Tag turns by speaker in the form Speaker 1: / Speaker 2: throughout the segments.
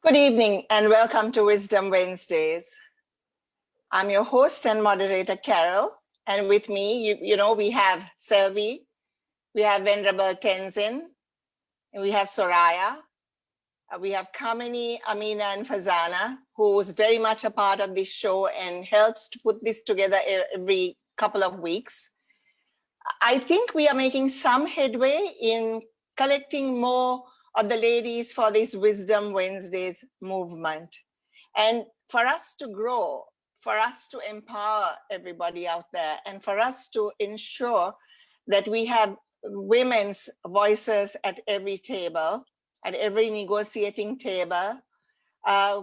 Speaker 1: Good evening and welcome to Wisdom Wednesdays. I'm your host and moderator, Carol. And with me, we have Selvi, we have Venerable Tenzin, and we have Soraya. We have Kamini, Amina, and Fazana, who's very much a part of this show and helps to put this together every couple of weeks. I think we are making some headway in collecting more of the ladies for this Wisdom Wednesdays movement. And for us to grow, for us to empower everybody out there, and for us to ensure that we have women's voices at every table, at every negotiating table,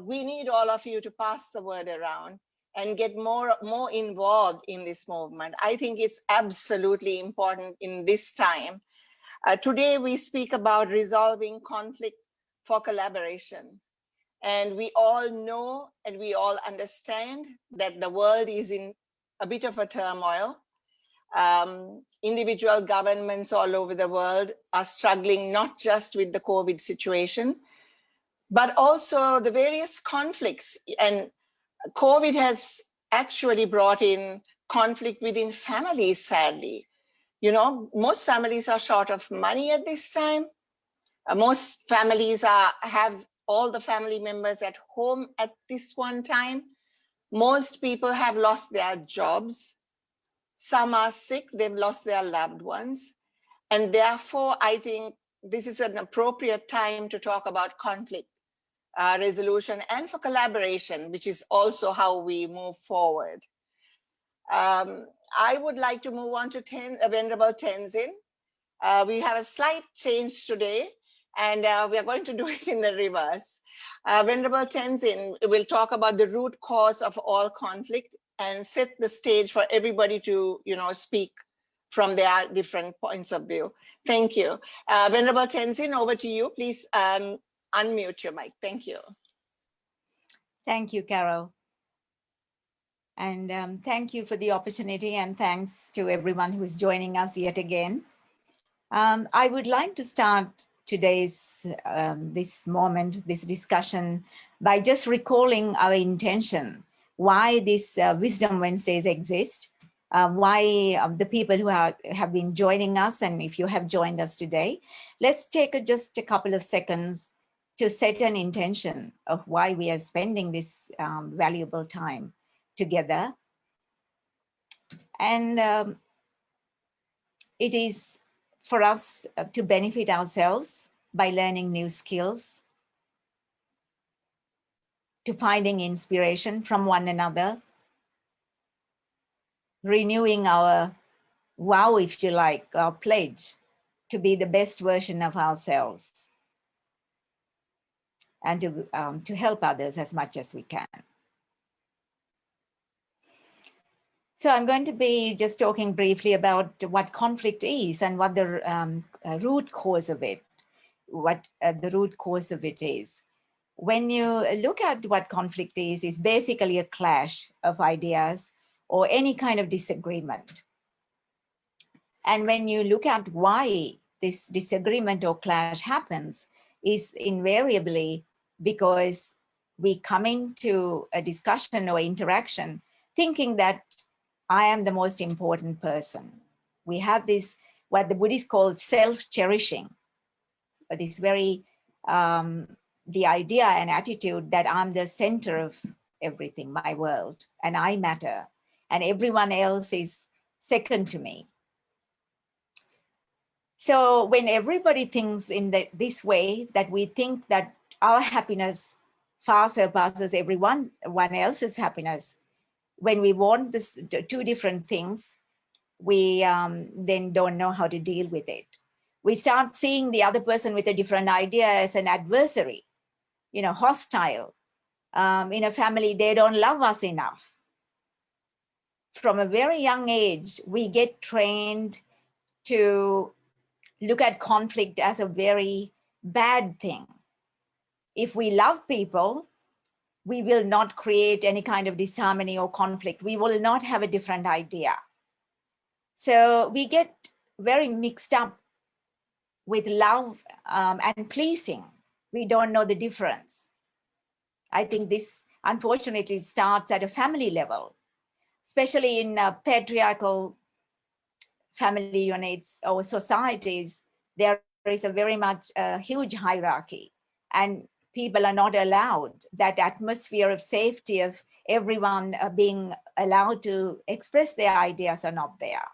Speaker 1: we need all of you to pass the word around and get more involved in this movement. I think it's absolutely important in this time. Today we speak about resolving conflict for collaboration. And we all know and we all understand that the world is in a bit of a turmoil. Individual governments all over the world are struggling not just with the COVID situation, but also the various conflicts. And COVID has actually brought in conflict within families, sadly. You know, most families are short of money at this time. Most families have all the family members at home at this one time. Most people have lost their jobs. Some are sick, they've lost their loved ones. And therefore, I think this is an appropriate time to talk about conflict resolution and for collaboration, which is also how we move forward. I would like to move on to Venerable Tenzin. We have a slight change today, and we are going to do it in the reverse. Venerable Tenzin will talk about the root cause of all conflict and set the stage for everybody to, speak from their different points of view. Thank you. Venerable Tenzin, over to you. Please unmute your mic. Thank you.
Speaker 2: Thank you, Carol. And thank you for the opportunity, and thanks to everyone who is joining us yet again. I would like to start today's, this discussion by just recalling our intention, why this Wisdom Wednesdays exist, why the people who have been joining us, and if you have joined us today, let's take just a couple of seconds to set an intention of why we are spending this valuable time together. And it is for us to benefit ourselves by learning new skills, to finding inspiration from one another, renewing our vow, if you like, our pledge to be the best version of ourselves, and to help others as much as we can. So I'm going to be just talking briefly about what conflict is and what the root cause of it, is. When you look at what conflict is basically a clash of ideas or any kind of disagreement. And when you look at why this disagreement or clash happens, is invariably because we come into a discussion or interaction thinking that I am the most important person. We have this, what the Buddhists call self-cherishing, this very, the idea and attitude that I'm the center of everything, my world, and I matter, and everyone else is second to me. So when everybody thinks in this way, that we think that our happiness far surpasses everyone else's happiness, when we want this two different things, we then don't know how to deal with it. We start seeing the other person with a different idea as an adversary, hostile. In a family, they don't love us enough. From a very young age, we get trained to look at conflict as a very bad thing. If we love people, we will not create any kind of disharmony or conflict. We will not have a different idea. So we get very mixed up with love and pleasing. We don't know the difference. I think this unfortunately starts at a family level, especially in patriarchal family units or societies. There is a very much huge hierarchy, and people are not allowed that atmosphere of safety of everyone being allowed to express their ideas are not there.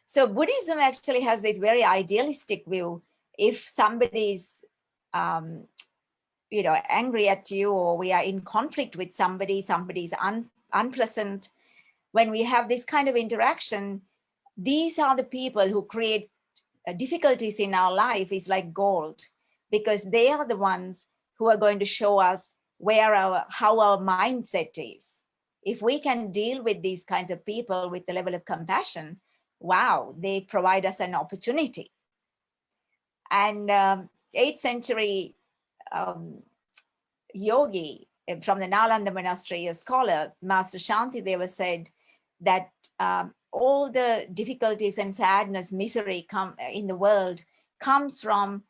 Speaker 2: So Buddhism actually has this very idealistic view. If somebody's um, angry at you, or we are in conflict with somebody, somebody's unpleasant, when we have this kind of interaction, these are the people who create difficulties in our life is like gold, because they are the ones who are going to show us how our mindset is. If we can deal with these kinds of people with the level of compassion, wow, they provide us an opportunity. And 8th century um, yogi from the Nalanda monastery, a scholar, Master Shantideva, said that all the difficulties and sadness, misery in the world comes from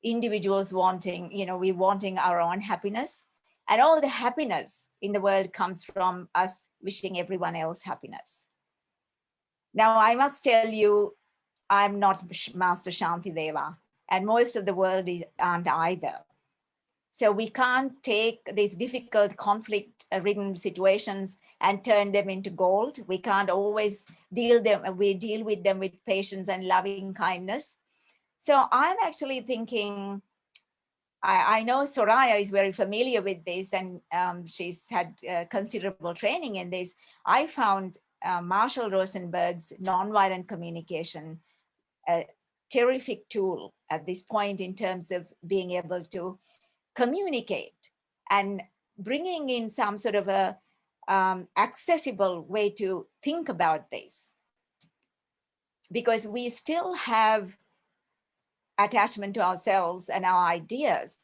Speaker 2: individuals wanting, we wanting our own happiness. And all the happiness in the world comes from us wishing everyone else happiness. Now, I must tell you, I'm not Master Shantideva, and most of the world aren't either. So we can't take these difficult conflict-ridden situations and turn them into gold. We can't always deal with them with patience and loving kindness. So I'm actually thinking, I know Soraya is very familiar with this, and she's had considerable training in this. I found Marshall Rosenberg's Nonviolent Communication a terrific tool at this point in terms of being able to communicate and bringing in some sort of a accessible way to think about this, because we still have attachment to ourselves and our ideas.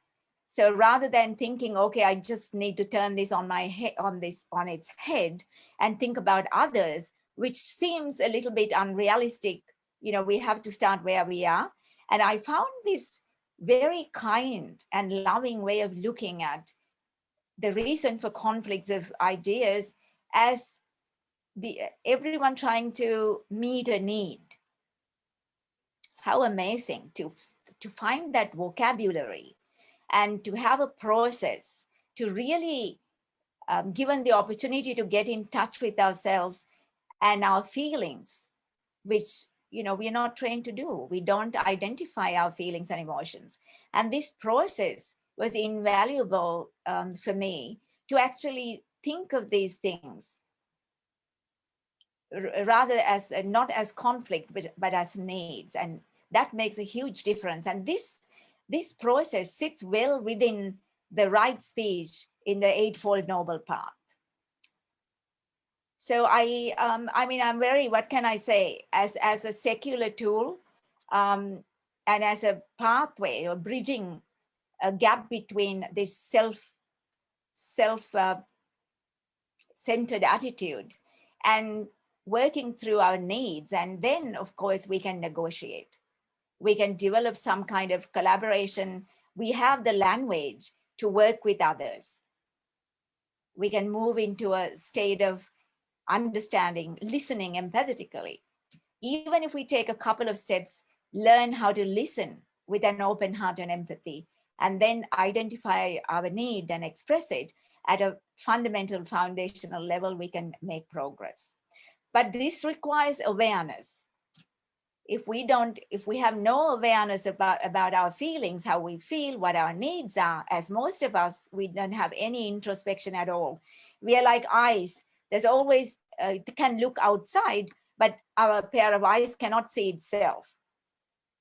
Speaker 2: So rather than thinking, okay, I just need to turn this on its head and think about others, which seems a little bit unrealistic, we have to start where we are. And I found this very kind and loving way of looking at the reason for conflicts of ideas as everyone trying to meet a need. How amazing to find that vocabulary and to have a process to really given the opportunity to get in touch with ourselves and our feelings, which we are not trained to do. We don't identify our feelings and emotions. And this process was invaluable for me to actually think of these things rather as not as conflict, but as needs. And that makes a huge difference. And this process sits well within the right speech in the Eightfold Noble Path. So I'm very, what can I say, as a secular tool, and as a pathway or bridging a gap between this self-centered attitude and working through our needs. And then, of course, we can negotiate. We can develop some kind of collaboration. We have the language to work with others. We can move into a state of understanding, listening empathetically. Even if we take a couple of steps, learn how to listen with an open heart and empathy, and then identify our need and express it at a fundamental foundational level, we can make progress. But this requires awareness. If we have no awareness about our feelings, how we feel, what our needs are, as most of us, we don't have any introspection at all. We are like eyes. There's always, it can look outside, but our pair of eyes cannot see itself.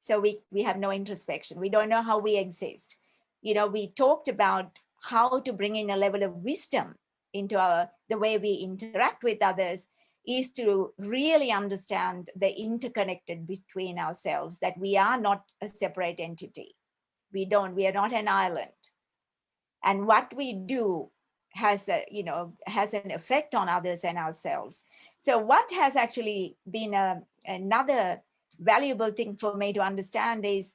Speaker 2: So we have no introspection. We don't know how we exist. We talked about how to bring in a level of wisdom into the way we interact with others, is to really understand the interconnected between ourselves, that we are not a separate entity. We are not an island. And what we do has an effect on others and ourselves. So what has actually been another valuable thing for me to understand is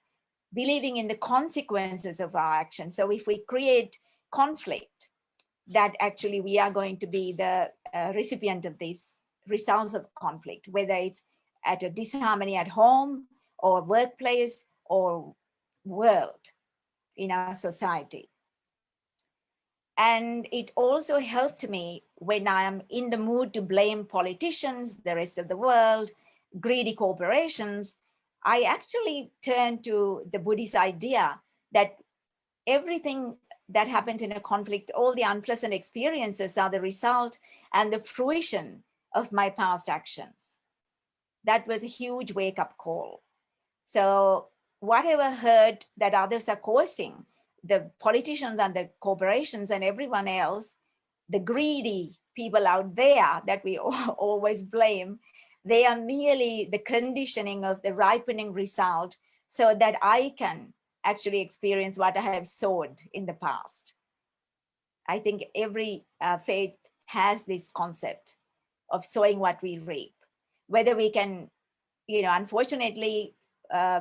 Speaker 2: believing in the consequences of our actions. So if we create conflict that actually we are going to be the recipient of these results of conflict, whether it's at a disharmony at home or workplace or world in our society. And it also helped me when I am in the mood to blame politicians, the rest of the world, greedy corporations. I actually turn to the Buddhist idea that everything that happens in a conflict, all the unpleasant experiences are the result and the fruition of my past actions. That was a huge wake-up call. So whatever hurt that others are causing, the politicians and the corporations and everyone else, the greedy people out there that we always blame, they are merely the conditioning of the ripening result so that I can actually experience what I have sowed in the past. I think every faith has this concept of sowing what we reap. Whether we can, unfortunately,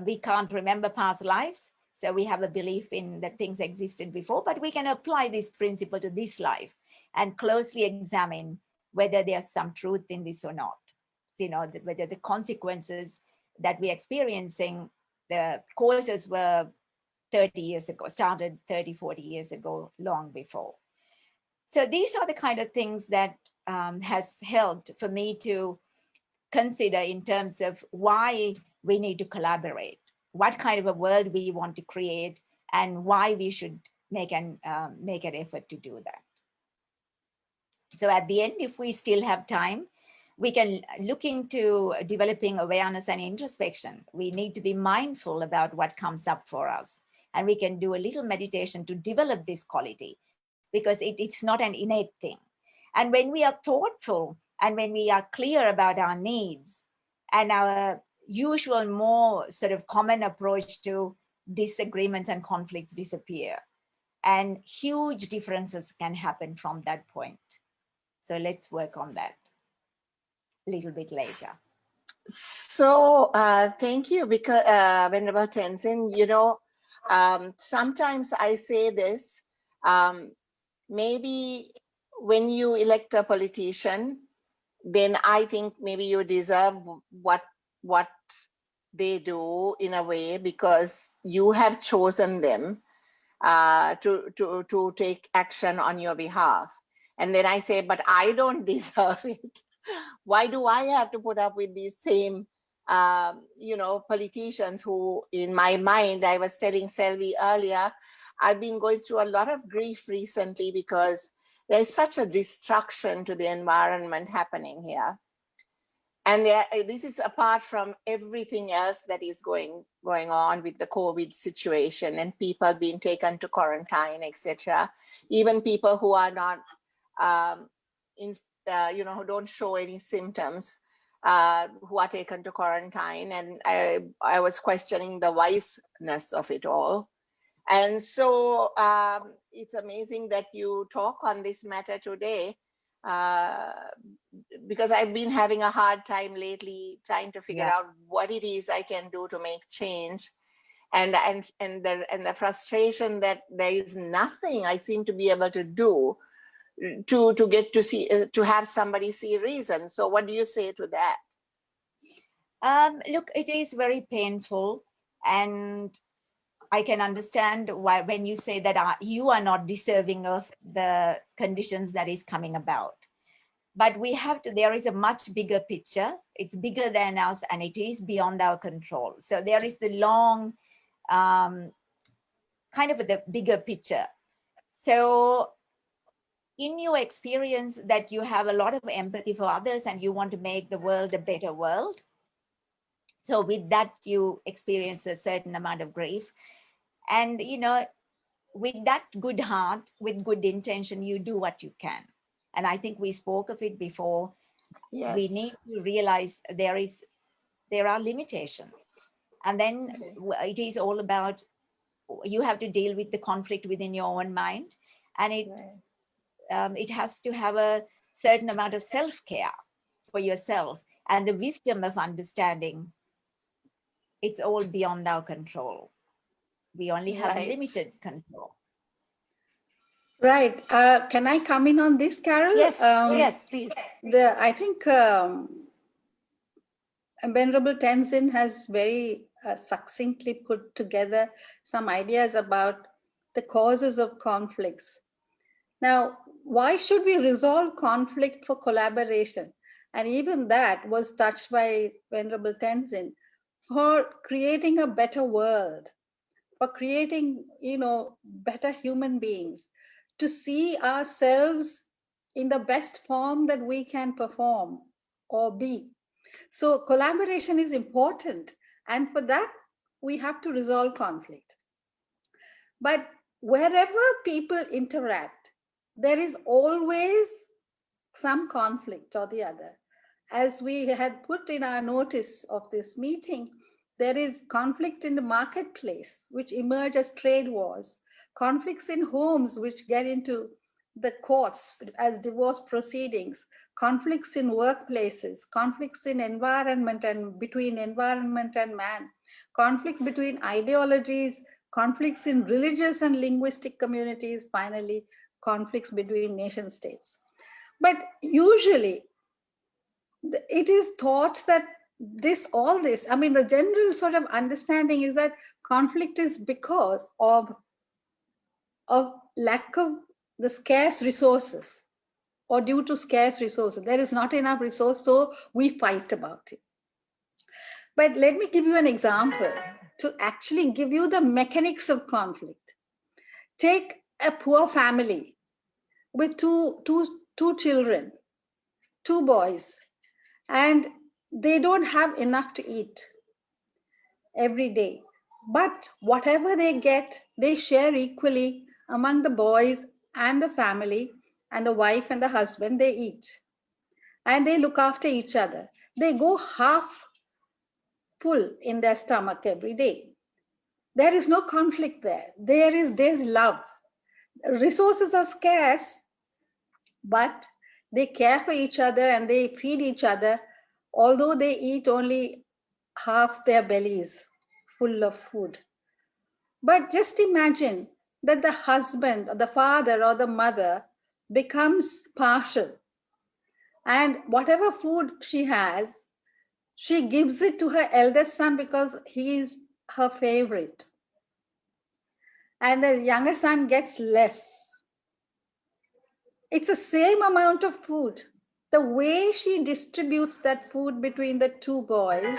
Speaker 2: we can't remember past lives. So we have a belief in that things existed before, but we can apply this principle to this life and closely examine whether there's some truth in this or not. Whether the consequences that we're experiencing, the causes were 30 years ago, started 30, 40 years ago, long before. So these are the kind of things that has helped for me to consider in terms of why we need to collaborate, what kind of a world we want to create, and why we should make an effort to do that. So at the end, if we still have time, we can look into developing awareness and introspection. We need to be mindful about what comes up for us. And we can do a little meditation to develop this quality, because it's not an innate thing. And when we are thoughtful and when we are clear about our needs and our usual more sort of common approach to disagreements and conflicts disappear, and huge differences can happen from that point. So let's work on that a little bit later.
Speaker 1: So thank you, because Venerable Tenzin, sometimes I say this, maybe when you elect a politician, then I think maybe you deserve what they do in a way, because you have chosen them to take action on your behalf. And then I say, but I don't deserve it. Why do I have to put up with these same, politicians who, in my mind, I was telling Selvi earlier, I've been going through a lot of grief recently because there's such a destruction to the environment happening here. And this is apart from everything else that is going on with the COVID situation and people being taken to quarantine, etc. Even people who are not, who don't show any symptoms, who are taken to quarantine. And I was questioning the wiseness of it all. And so it's amazing that you talk on this matter today, because I've been having a hard time lately trying to figure out what it is I can do to make change, and the frustration that there is nothing I seem to be able to do to get to see, to have somebody see reason. So what do you say to that?
Speaker 2: Look, it is very painful, and I can understand why when you say that you are not deserving of the conditions that is coming about. But we have to, there is a much bigger picture. It's bigger than us and it is beyond our control. So there is the long, kind of the bigger picture. So in your experience that you have a lot of empathy for others and you want to make the world a better world. So with that, you experience a certain amount of grief. And, with that good heart, with good intention, you do what you can. And I think we spoke of it before.
Speaker 1: Yes.
Speaker 2: We need to realize there are limitations. And then it is all about, you have to deal with the conflict within your own mind. And it has to have a certain amount of self-care for yourself and the wisdom of understanding it's all beyond our control. We only have limited control.
Speaker 3: Right. Can I come in on this, Carol?
Speaker 2: Yes, yes, please.
Speaker 3: I think Venerable Tenzin has very succinctly put together some ideas about the causes of conflicts. Now, why should we resolve conflict for collaboration? And even that was touched by Venerable Tenzin, for creating a better world, for creating, better human beings, to see ourselves in the best form that we can perform or be. So collaboration is important, and for that we have to resolve conflict. But wherever people interact, there is always some conflict or the other. As we had put in our notice of this meeting, there is conflict in the marketplace, which emerge as trade wars, conflicts in homes, which get into the courts as divorce proceedings, conflicts in workplaces, conflicts in environment and between environment and man, conflicts between ideologies, conflicts in religious and linguistic communities, finally, conflicts between nation states. But usually it is thought that I mean, the general sort of understanding is that conflict is because of lack of the scarce resources, or due to scarce resources. There is not enough resource, so we fight about it. But let me give you an example to actually give you the mechanics of conflict. Take a poor family with two children, two boys, and they don't have enough to eat every day. But whatever they get, they share equally among the boys and the family, and the wife and the husband, they eat. And they look after each other. They go half full in their stomach every day. There is no conflict there. There's love. Resources are scarce, but they care for each other and they feed each other, although they eat only half their bellies full of food. But just imagine that the husband or the father or the mother becomes partial, and whatever food she has, she gives it to her eldest son because he is her favorite, and the younger son gets less. It's the same amount of food. The way she distributes that food between the two boys,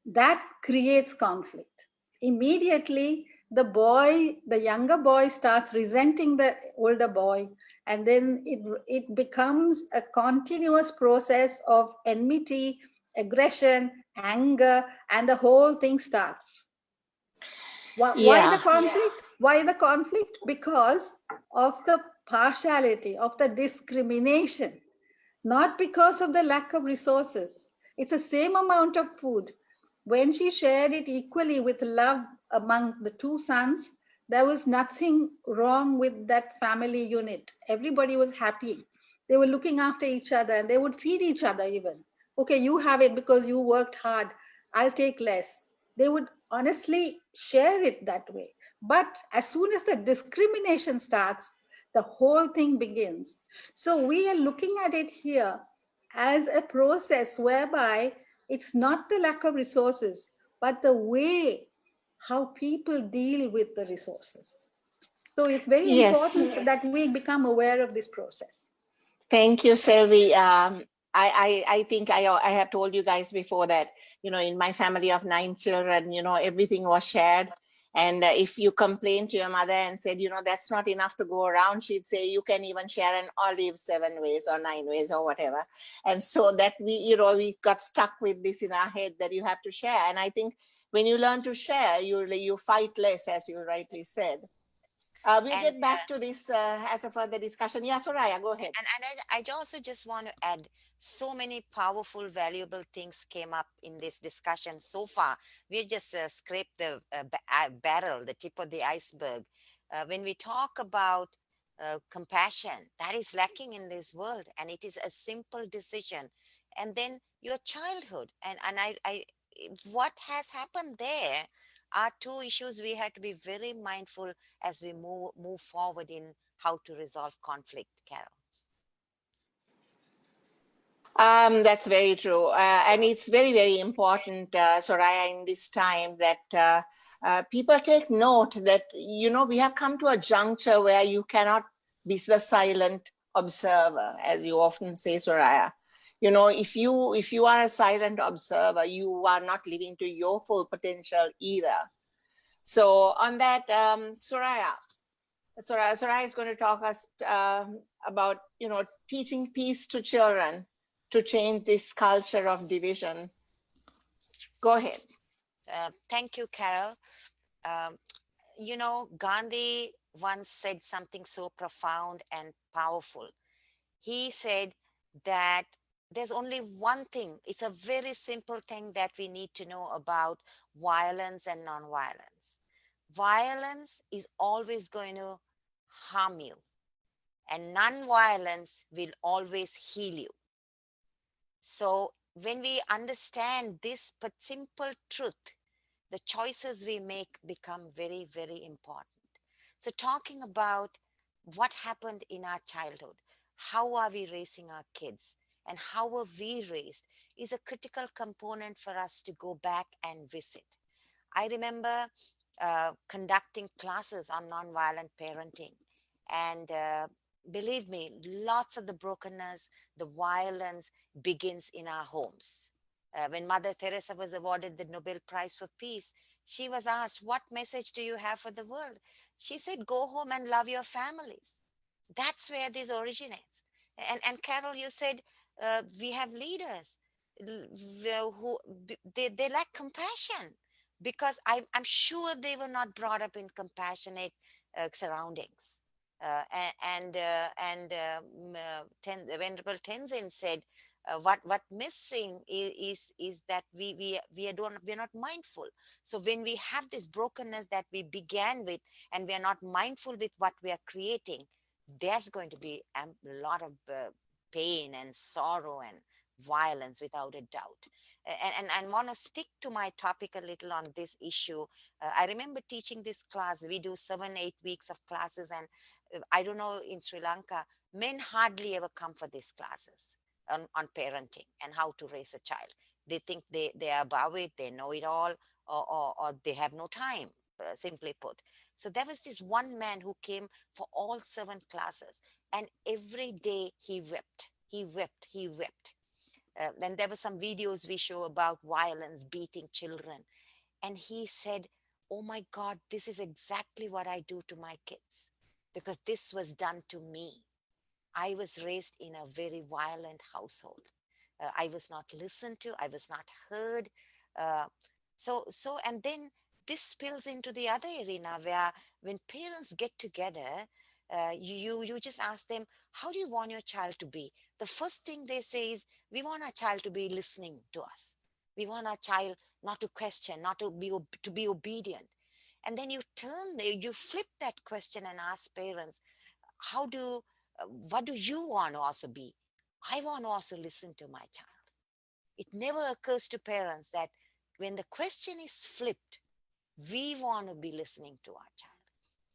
Speaker 3: that creates conflict. Immediately, the younger boy starts resenting the older boy, and then it becomes a continuous process of enmity, aggression, anger, and the whole thing starts. Why the
Speaker 1: Yeah.
Speaker 3: conflict? Why the conflict? Because of the partiality, of the discrimination, not because of the lack of resources. It's the same amount of food. When she shared it equally with love among the two sons, there was nothing wrong with that family unit. Everybody was happy. They were looking after each other and they would feed each other even. Okay, you have it because you worked hard. I'll take less. They would honestly share it that way. But as soon as the discrimination starts, the whole thing begins. So we are looking at it here as a process whereby it's not the lack of resources, but the way how people deal with the resources. So it's very
Speaker 1: Yes.
Speaker 3: important that we become aware of this process.
Speaker 1: Thank you, Selvi. I think I have told you guys before that, in my family of 9 children, everything was shared. And if you complain to your mother and said, that's not enough to go around, she'd say, you can even share an olive 7 ways or 9 ways or whatever. And so that we got stuck with this in our head that you have to share. And I think when you learn to share, you fight less, as you rightly said. We'll
Speaker 4: And
Speaker 1: get back to this as a further discussion. Yeah, Soraya, go ahead.
Speaker 4: I also just want to add, so many powerful, valuable things came up in this discussion so far. We just scraped the barrel, the tip of the iceberg. When we talk about compassion, that is lacking in this world, and it is a simple decision. And then your childhood, and what has happened there are two issues we have to be very mindful as we move forward in how to resolve conflict, Carol?
Speaker 1: That's very true. And it's very, very important, Soraya, in this time that people take note that, we have come to a juncture where you cannot be the silent observer, as you often say, Soraya. If you are a silent observer, you are not living to your full potential either. So on that, Soraya is going to talk us about, teaching peace to children to change this culture of division. Go ahead.
Speaker 4: Thank you, Carol. Um, Gandhi once said something so profound and powerful. He said that there's only one thing, it's a very simple thing that we need to know about violence and non-violence. Violence is always going to harm you, and non-violence will always heal you. So when we understand this but simple truth, the choices we make become very, very important. So talking about what happened in our childhood, how are we raising our kids, and how were we raised is a critical component for us to go back and visit. I remember conducting classes on nonviolent parenting, and believe me, lots of the brokenness, the violence begins in our homes. When Mother Teresa was awarded the Nobel Prize for Peace, she was asked, "What message do you have for the world?" She said, "Go home and love your families." That's where this originates. And Carol, you said we have leaders who they lack compassion, because I'm sure they were not brought up in compassionate surroundings. Venerable Tenzin said, what missing is that we're not mindful. So when we have this brokenness that we began with, and we are not mindful with what we are creating, there's going to be a lot of pain and sorrow and violence, without a doubt. And want to stick to my topic a little on this issue. I remember teaching this class. We do 7-8 weeks of classes, and I don't know, in Sri Lanka, men hardly ever come for these classes on parenting and how to raise a child. They think they are above it, they know it all, or they have no time, simply put. So there was this one man who came for all 7 classes, and every day he wept, he wept, he wept. Then there were some videos we show about violence, beating children. And he said, "Oh my God, this is exactly what I do to my kids, because this was done to me. I was raised in a very violent household. I was not listened to. I was not heard." Uh, and then this spills into the other arena, where when parents get together, you just ask them, "How do you want your child to be?" The first thing they say is, "We want our child to be listening to us. We want our child not to question, not to be obedient." And then you flip that question and ask parents, how do what do you want to also be? I want to also listen to my child. It never occurs to parents that when the question is flipped, we want to be listening to our child.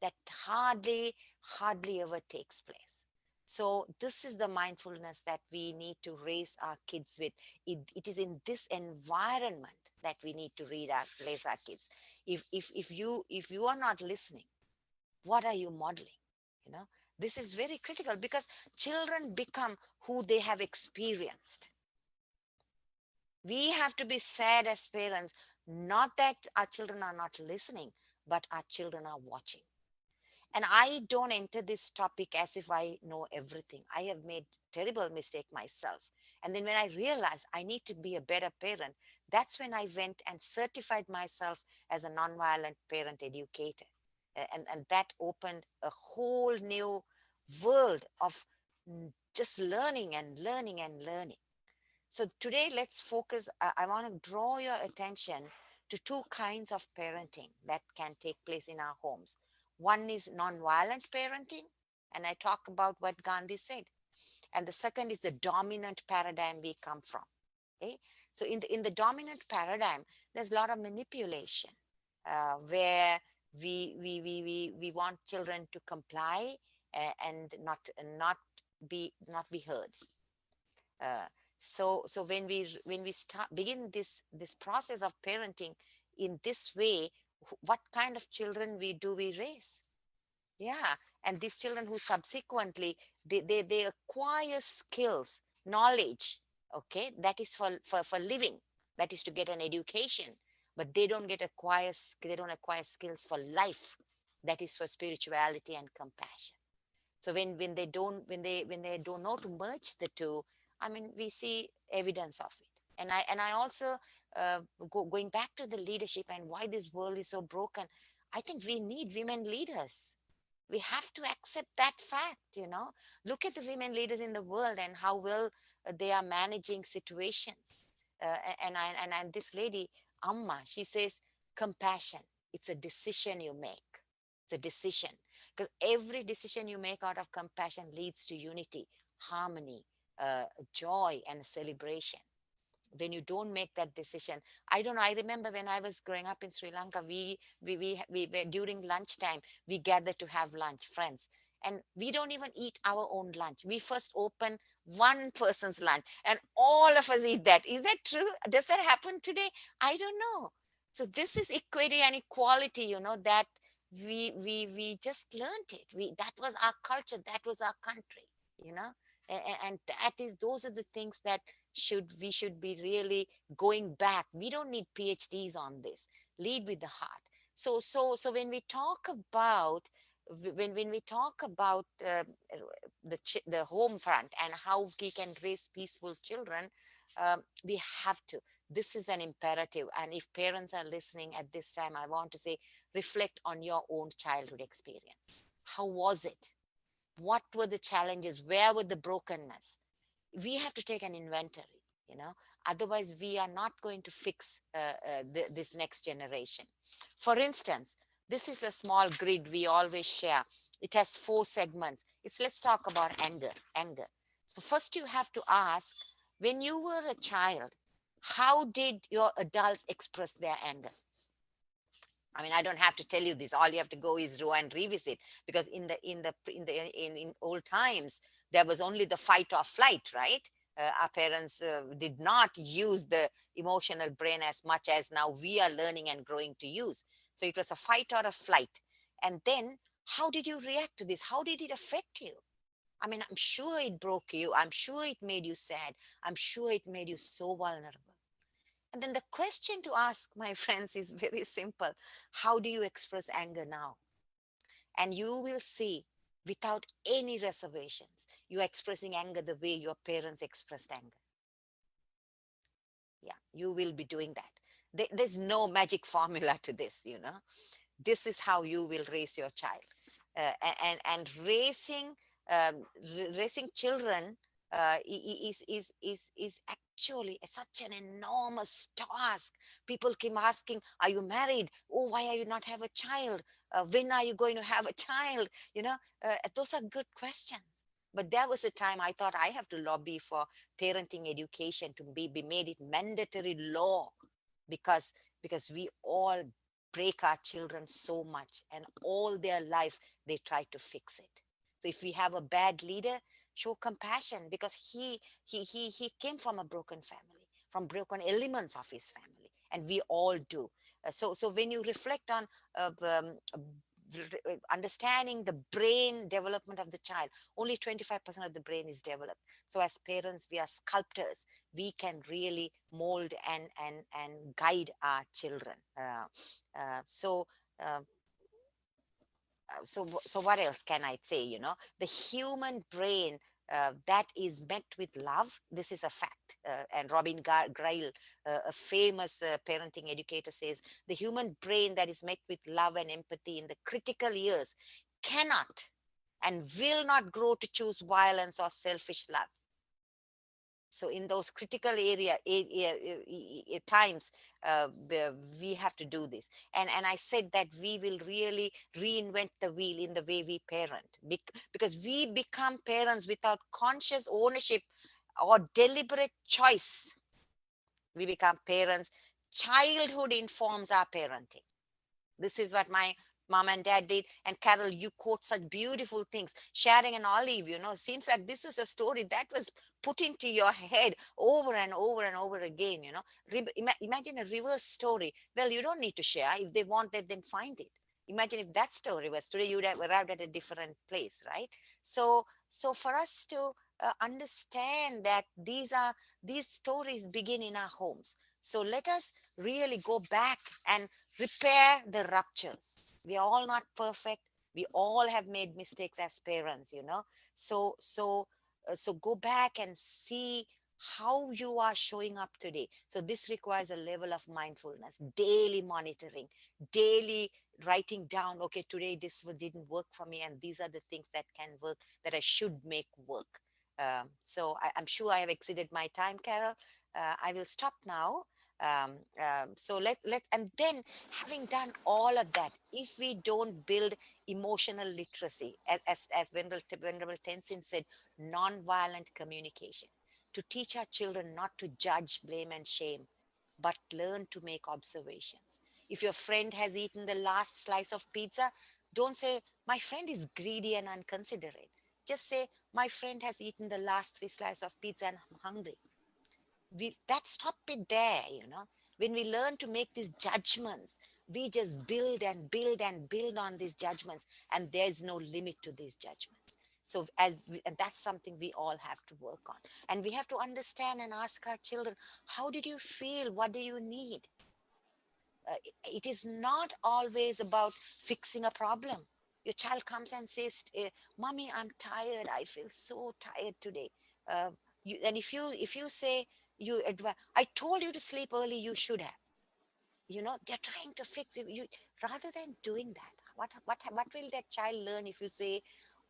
Speaker 4: That hardly ever takes place. So this is the mindfulness that we need to raise our kids with. It is in this environment that we need to raise our kids. If you are not listening, what are you modeling? You know, this is very critical, because children become who they have experienced. We have to be sad as parents, not that our children are not listening, but our children are watching. And I don't enter this topic as if I know everything. I have made terrible mistake myself. And then when I realized I need to be a better parent, that's when I went and certified myself as a nonviolent parent educator. And that opened a whole new world of just learning and learning and learning. So today, let's focus. I want to draw your attention to 2 kinds of parenting that can take place in our homes. One is nonviolent parenting, and I talked about what Gandhi said. And the second is the dominant paradigm we come from. Okay? So in the dominant paradigm, there's a lot of manipulation, where we want children to comply, and not be heard. uh, so when we start begin this process of parenting in this way, what kind of children we raise? Yeah. And these children who subsequently they acquire skills, knowledge, okay, that is for living, that is to get an education, but they don't acquire skills for life, that is for spirituality and compassion. So when they don't know to merge the two, I mean, we see evidence of it. And I also, going back to the leadership and why this world is so broken, I think we need women leaders. We have to accept that fact. Look at the women leaders in the world and how well they are managing situations. And this lady Amma, she says compassion, it's a decision you make. It's a decision, because every decision you make out of compassion leads to unity, harmony, joy, and celebration. When you don't make that decision, I don't know, I remember when I was growing up in Sri Lanka, we during lunchtime we gathered to have lunch, friends, and we don't even eat our own lunch. We first open one person's lunch and all of us eat that. Is that true? Does that happen today? I don't know. So this is equity and equality, that we just learned it. That was our culture, that was our country, you know and those are the things that we should be really going back. We don't need PhDs on this. Lead with the heart. So when we talk about when we talk about the home front and how we can raise peaceful children, we have to. This is an imperative. And if parents are listening at this time, I want to say, reflect on your own childhood experience. How was it? What were the challenges? Where were the brokenness? We have to take an inventory. Otherwise we are not going to fix this next generation. For instance, this is a small grid we always share. It has 4 segments. Let's talk about anger. So first you have to ask, when you were a child, how did your adults express their anger? I mean, I don't have to tell you this. All you have to go is and revisit, because in old times there was only the fight or flight, right? Our parents did not use the emotional brain as much as now we are learning and growing to use. So it was a fight or a flight. And then, how did you react to this? How did it affect you? I mean, I'm sure it broke you. I'm sure it made you sad. I'm sure it made you so vulnerable. And then the question to ask, my friends, is very simple. How do you express anger now? And you will see, without any reservations, you are expressing anger the way your parents expressed anger. Yeah, you will be doing that. There's no magic formula to this. This is how you will raise your child. And raising children is actually such an enormous task. People keep asking, are you married? Oh, why are you not have a child? When are you going to have a child? Those are good questions. But there was a time I thought I have to lobby for parenting education to be made it mandatory law, because we all break our children so much, and all their life they try to fix it. So if we have a bad leader, show compassion, because he came from a broken family, from broken elements of his family, and we all do. So when you reflect on understanding the brain development of the child, only 25% of the brain is developed. So as parents, we are sculptors. We can really mold and guide our children. Uh, so uh, so what else can I say? The human brain that is met with love, this is a fact. And Robin Greil, a famous parenting educator, says the human brain that is met with love and empathy in the critical years cannot and will not grow to choose violence or selfish love. So in those critical times, we have to do this. And I said that we will really reinvent the wheel in the way we parent, because we become parents without conscious ownership or deliberate choice. We become parents. Childhood informs our parenting. This is what my mom and dad did. And Carol, you quote such beautiful things. Sharing an olive, seems like this was a story that was put into your head over and over and over again. Imagine a reverse story. Well, you don't need to share. If they want, let them find it. Imagine if that story was today, you would have arrived at a different place, right? So for us to understand that these stories begin in our homes. So let us really go back and repair the ruptures. We are all not perfect. We all have made mistakes as parents. So go back and see how you are showing up today. So this requires a level of mindfulness, daily monitoring, daily writing down, okay, today didn't work for me, and these are the things that can work, that I should make work. So I'm sure I have exceeded my time, Carol. I will stop now. So let and then, having done all of that, if we don't build emotional literacy, as Venerable Tenzin said, nonviolent communication, to teach our children not to judge, blame, and shame, but learn to make observations. If your friend has eaten the last slice of pizza, don't say, my friend is greedy and unconsiderate. Just say, my friend has eaten the last 3 slices of pizza and I'm hungry. That stop it there. When we learn to make these judgments, we just build and build and build on these judgments, and there's no limit to these judgments. So and that's something we all have to work on, and we have to understand and ask our children, how did you feel, what do you need? It is not always about fixing a problem. Your child comes and says, mommy, I'm tired, I feel so tired today. uh, and if you say, I told you to sleep early, you should have. They're trying to fix it. Rather than doing that, what will that child learn if you say,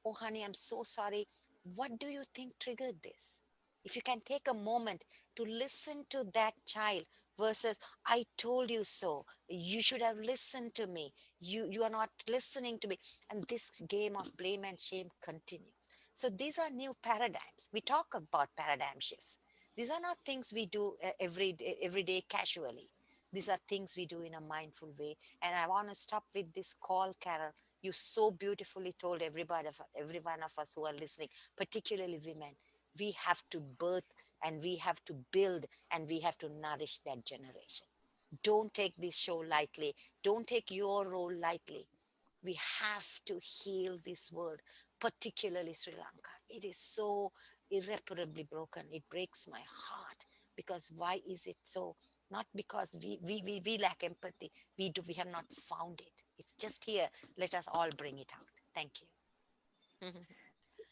Speaker 4: oh honey, I'm so sorry, what do you think triggered this? If you can take a moment to listen to that child versus, I told you so, you should have listened to me, you are not listening to me, and this game of blame and shame continues. So these are new paradigms. We talk about paradigm shifts. These are not things we do every day casually. These are things we do in a mindful way. And I want to stop with this call, Carol. You so beautifully told every one of us who are listening, particularly women, we have to birth, and we have to build, and we have to nourish that generation. Don't take this show lightly. Don't take your role lightly. We have to heal this world, particularly Sri Lanka. It is so irreparably broken. It breaks my heart. Because why is it so? Not because we lack empathy. We have not found it. It's just here. Let us all bring it out. Thank you.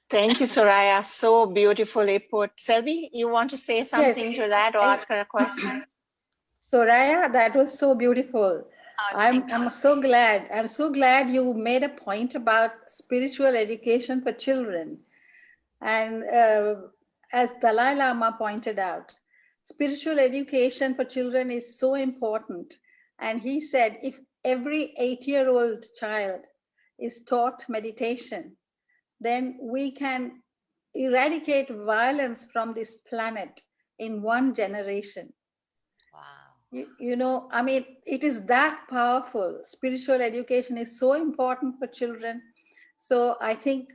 Speaker 1: Thank you, Soraya. So beautifully put. Selvi, you want to say something to that or ask her a question?
Speaker 3: Soraya, that was so beautiful.
Speaker 4: Thank you.
Speaker 3: I'm so glad. I'm so glad you made a point about spiritual education for children. And as Dalai Lama pointed out, spiritual education for children is so important. And he said, if every 8-year-old child is taught meditation, then we can eradicate violence from this planet in one generation.
Speaker 4: Wow.
Speaker 3: I mean, it is that powerful. Spiritual education is so important for children. So I think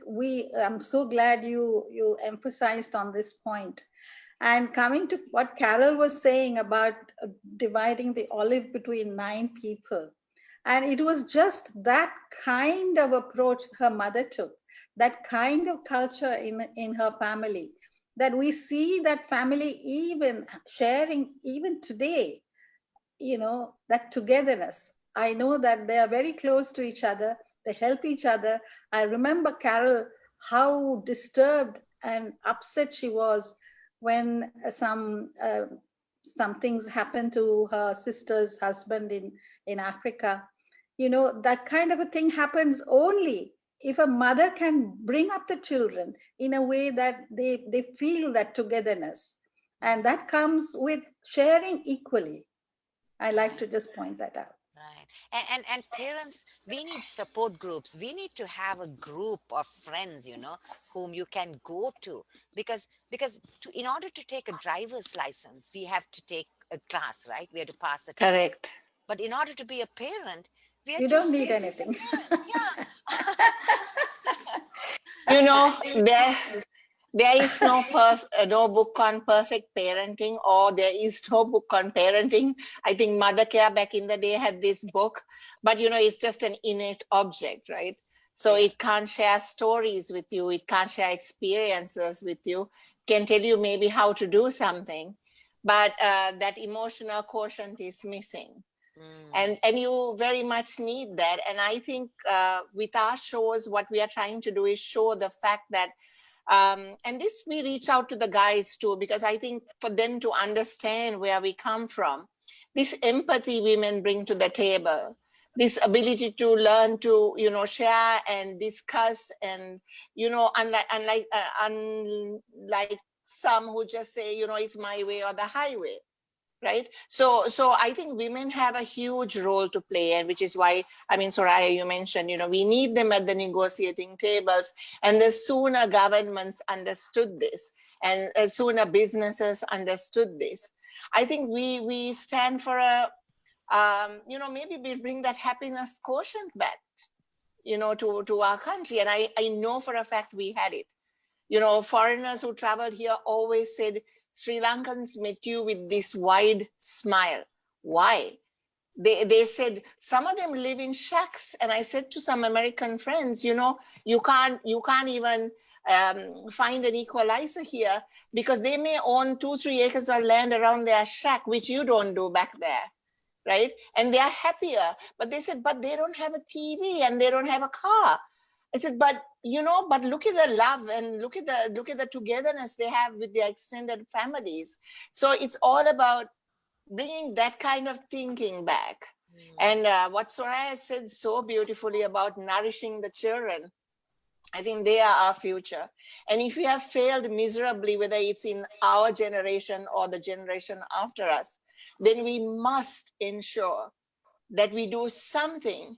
Speaker 3: I'm so glad you emphasized on this point. And coming to what Carol was saying about dividing the olive between 9 people, and it was just that kind of approach her mother took, that kind of culture in her family, that we see that family even sharing even today, that togetherness. I know that they are very close to each other. They help each other. I remember Carol, how disturbed and upset she was when some things happened to her sister's husband in Africa. That kind of a thing happens only if a mother can bring up the children in a way that they feel that togetherness. And that comes with sharing equally. I like to just point that out.
Speaker 4: Right. And parents, we need support groups. We need to have a group of friends, whom you can go to. Because in order to take a driver's license, we have to take a class, right? We have to pass a test.
Speaker 1: Correct.
Speaker 4: But in order to be a parent, We are
Speaker 3: You
Speaker 4: just
Speaker 3: don't need
Speaker 4: saying,
Speaker 3: anything.
Speaker 1: You know, there is no book on perfect parenting, or there is no book on parenting. I think Mother Care back in the day had this book, but you know, it's just an innate object, right? So
Speaker 4: Yeah.
Speaker 1: it can't share stories with you. It can't share experiences with you. Can tell you maybe how to do something, but that emotional quotient is missing. And you very much need that. And I think with our shows, what we are trying to do is show the fact that and this we reach out to the guys too, because I think for them to understand where we come from, this empathy women bring to the table, this ability to learn to, you know, share and discuss, and you know, unlike some who just say, you know, it's my way or the highway, right? So I think women have a huge role to play, and which is why, I mean, Soraya, you mentioned, you know, we need them at the negotiating tables, and the sooner governments understood this, and as sooner businesses understood this, I think we stand for a you know, maybe we bring that happiness quotient back, you know, to our country. And I know for a fact we had it. You know, foreigners who traveled here always said, Sri Lankans met you with this wide smile. Why? They said some of them live in shacks. And I said to some American friends, you know, you can't even find an equalizer here, because they may own 2-3 acres of land around their shack, which you don't do back there. Right? And they are happier. But they said, but they don't have a TV and they don't have a car. I said, but you know, but look at the love and look at the togetherness they have with their extended families. So it's all about bringing that kind of thinking back. And what Soraya said so beautifully about nourishing the children, I think they are our future. And if we have failed miserably, whether it's in our generation or the generation after us, then we must ensure that we do something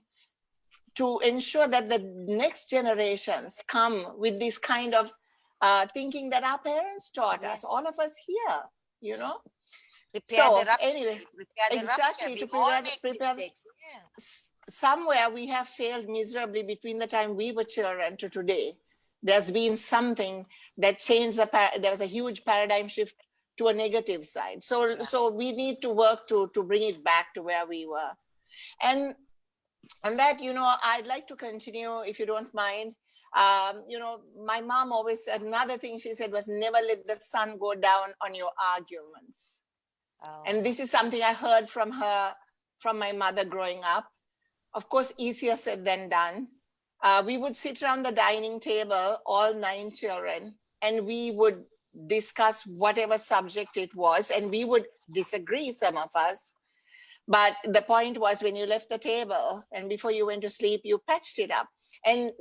Speaker 1: to ensure that the next generations come with this kind of thinking that our parents taught us, all of us here, you know?
Speaker 4: Repair the
Speaker 1: So
Speaker 4: rupture.
Speaker 1: anyway,
Speaker 4: Repair the
Speaker 1: exactly,
Speaker 4: rupture.
Speaker 1: to
Speaker 4: We all
Speaker 1: prepare
Speaker 4: make mistakes. Yeah.
Speaker 1: somewhere we have failed miserably between the time we were children to today. There's been something that changed there was a huge paradigm shift to a negative side. So we need to work to bring it back to where we were. And that, you know, I'd like to continue, if you don't mind. You know, my mom always, another thing she said was, never let the sun go down on your arguments.
Speaker 4: Oh.
Speaker 1: And this is something I heard from her, from my mother growing up. Of course, easier said than done. We would sit around the dining table, all 9 children, and we would discuss whatever subject it was, and we would disagree, some of us. But the point was, when you left the table and before you went to sleep, you patched it up. And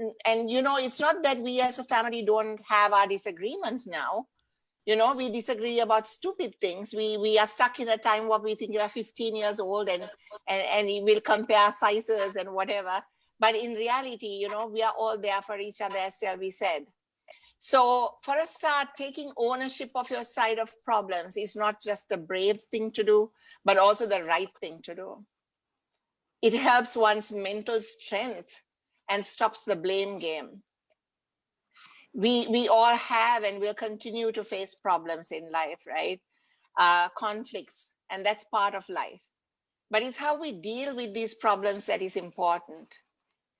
Speaker 1: you know, it's not that we as a family don't have our disagreements now. You know, we disagree about stupid things. We are stuck in a time where we think you are 15 years old and we'll compare sizes and whatever. But in reality, you know, we are all there for each other, as Selvi said. So for a start, taking ownership of your side of problems is not just a brave thing to do, but also the right thing to do. It helps one's mental strength and stops the blame game. We all have and will continue to face problems in life, right? Conflicts, and that's part of life. But it's how we deal with these problems that is important.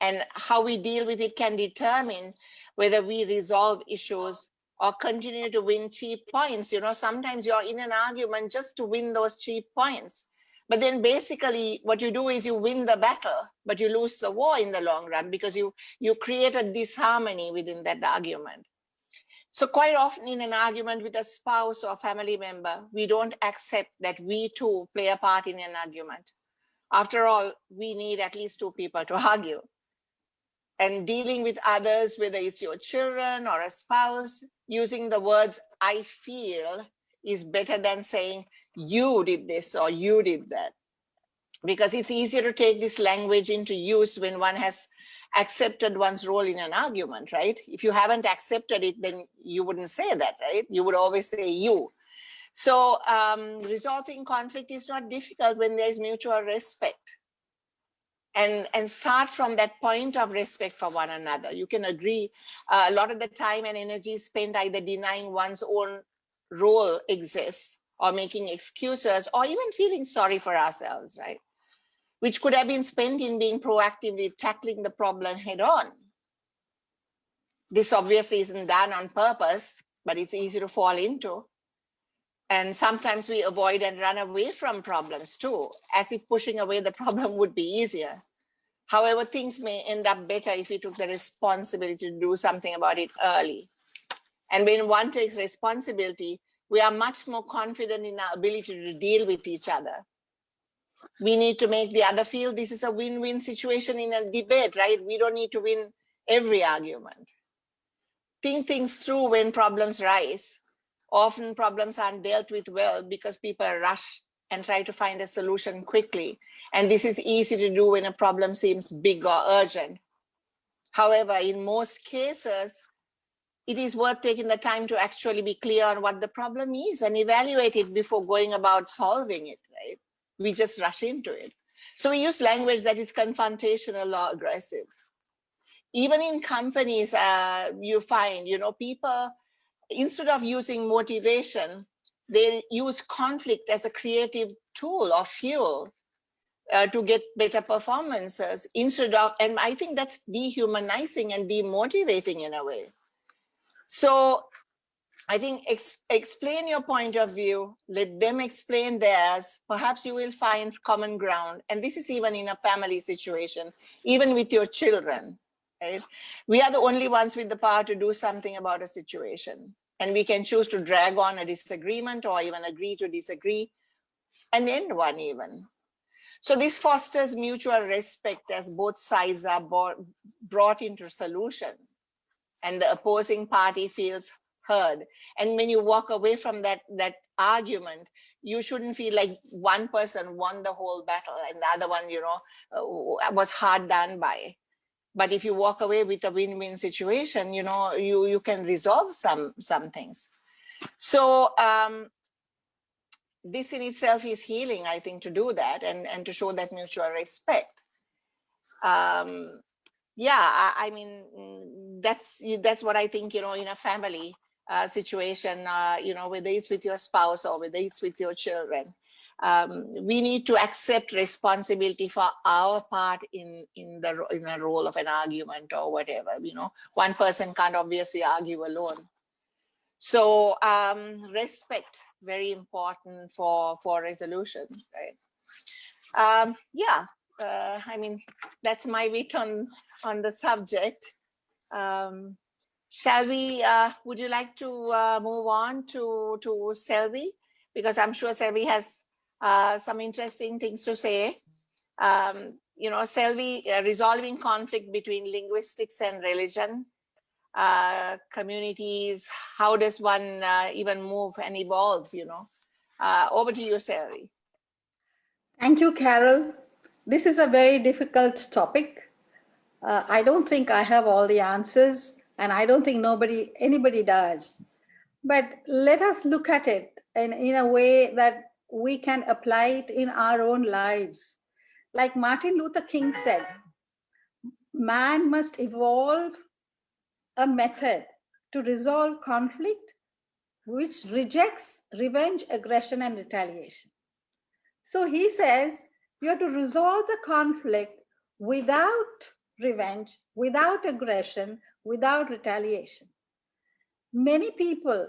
Speaker 1: And how we deal with it can determine whether we resolve issues or continue to win cheap points. You know, sometimes you're in an argument just to win those cheap points. But then basically what you do is you win the battle, but you lose the war in the long run, because you create a disharmony within that argument. So quite often in an argument with a spouse or family member, we don't accept that we too play a part in an argument. After all, we need at least 2 people to argue. And dealing with others, whether it's your children or a spouse, using the words I feel is better than saying you did this or you did that. Because it's easier to take this language into use when one has accepted one's role in an argument, right? If you haven't accepted it, then you wouldn't say that, right? You would always say you. So resolving conflict is not difficult when there is mutual respect. and start from that point of respect for one another. You can agree a lot of the time and energy is spent either denying one's own role exists or making excuses or even feeling sorry for ourselves, right? Which could have been spent in being proactively tackling the problem head on. This obviously isn't done on purpose, but it's easy to fall into. And sometimes we avoid and run away from problems too, as if pushing away the problem would be easier. However, things may end up better if we took the responsibility to do something about it early. And when one takes responsibility, we are much more confident in our ability to deal with each other. We need to make the other feel this is a win-win situation in a debate, right? We don't need to win every argument. Think things through when problems rise. Often problems aren't dealt with well because people rush and try to find a solution quickly. And this is easy to do when a problem seems big or urgent. However, in most cases, it is worth taking the time to actually be clear on what the problem is and evaluate it before going about solving it, right? We just rush into it. So we use language that is confrontational or aggressive. Even in companies, you find, people, instead of using motivation, they use conflict as a creative tool or fuel to get better performances instead of, and I think that's dehumanizing and demotivating in a way. So I think explain your point of view, let them explain theirs, perhaps you will find common ground. And this is even in a family situation, even with your children, right? We are the only ones with the power to do something about a situation. And we can choose to drag on a disagreement or even agree to disagree and end one even. So this fosters mutual respect as both sides are brought into solution and the opposing party feels heard. And when you walk away from that argument, you shouldn't feel like one person won the whole battle and the other one, was hard done by. But if you walk away with a win-win situation, you can resolve some things. So this in itself is healing, I think, to do that and to show that mutual respect. Yeah, I mean, that's what I think, in a family situation, whether it's with your spouse or whether it's with your children. We need to accept responsibility for our part in a role of an argument or whatever. One person can't obviously argue alone. So respect, very important for resolution, right? Yeah, I mean, that's my wit on the subject. Shall we, would you like to move on to Selvi? Because I'm sure Selvi has some interesting things to say. Selvi, resolving conflict between linguistics and religion, communities, how does one even move and evolve, over to you, Selvi.
Speaker 3: Thank you, Carol. This is a very difficult topic. I don't think I have all the answers, and I don't think anybody does. But let us look at it in a way that we can apply it in our own lives. Like Martin Luther King said, man must evolve a method to resolve conflict which rejects revenge, aggression, and retaliation. So he says you have to resolve the conflict without revenge, without aggression, without retaliation. Many people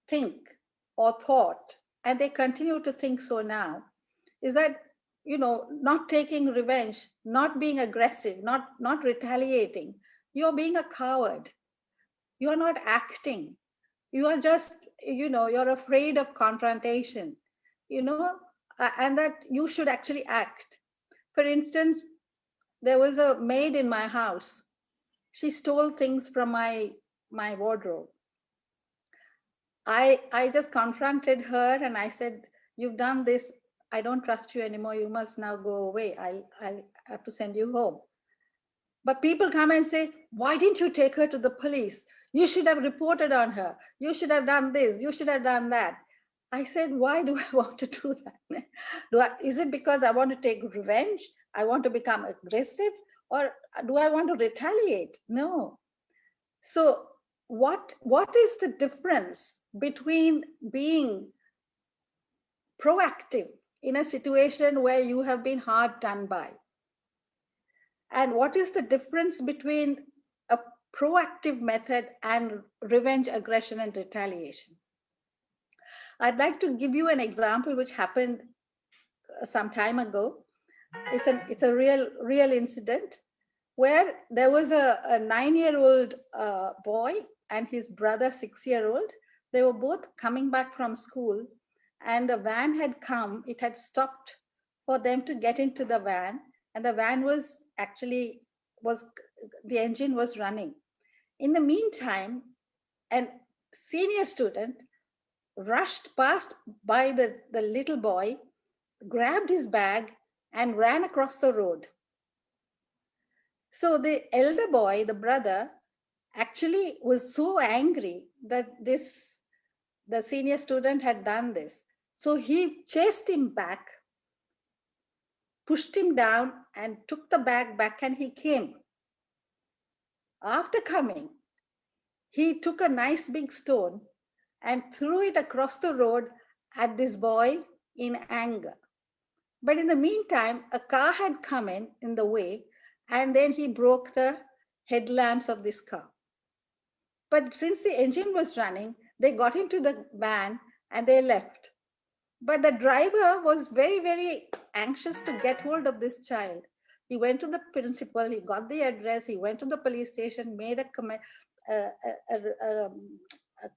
Speaker 3: think or thought, and they continue to think so now, is that, not taking revenge, not being aggressive, not retaliating, you're being a coward. You're not acting. You are just, you're afraid of confrontation, and that you should actually act. For instance, there was a maid in my house. She stole things from my wardrobe. I just confronted her and I said, you've done this. I don't trust you anymore. You must now go away. I have to send you home. But people come and say, why didn't you take her to the police? You should have reported on her. You should have done this. You should have done that. I said, why do I want to do that? Is it because I want to take revenge? I want to become aggressive? Or do I want to retaliate? No. So what is the difference between being proactive in a situation where you have been hard done by? And what is the difference between a proactive method and revenge, aggression, and retaliation? I'd like to give you an example which happened some time ago. It's a real incident where there was a 9-year-old boy and his brother 6-year-old. They were both coming back from school, and the van had come. It had stopped for them to get into the van, and the van was actually the engine was running. In the meantime, a senior student rushed past by the little boy, grabbed his bag, and ran across the road. So the elder boy, the brother, actually was so angry that the senior student had done this. So he chased him back, pushed him down, and took the bag back, and he came. After coming, he took a nice big stone and threw it across the road at this boy in anger. But in the meantime, a car had come in the way, and then he broke the headlamps of this car. But since the engine was running, they got into the van and they left. But the driver was very, very anxious to get hold of this child. He went to the principal, he got the address, he went to the police station, made a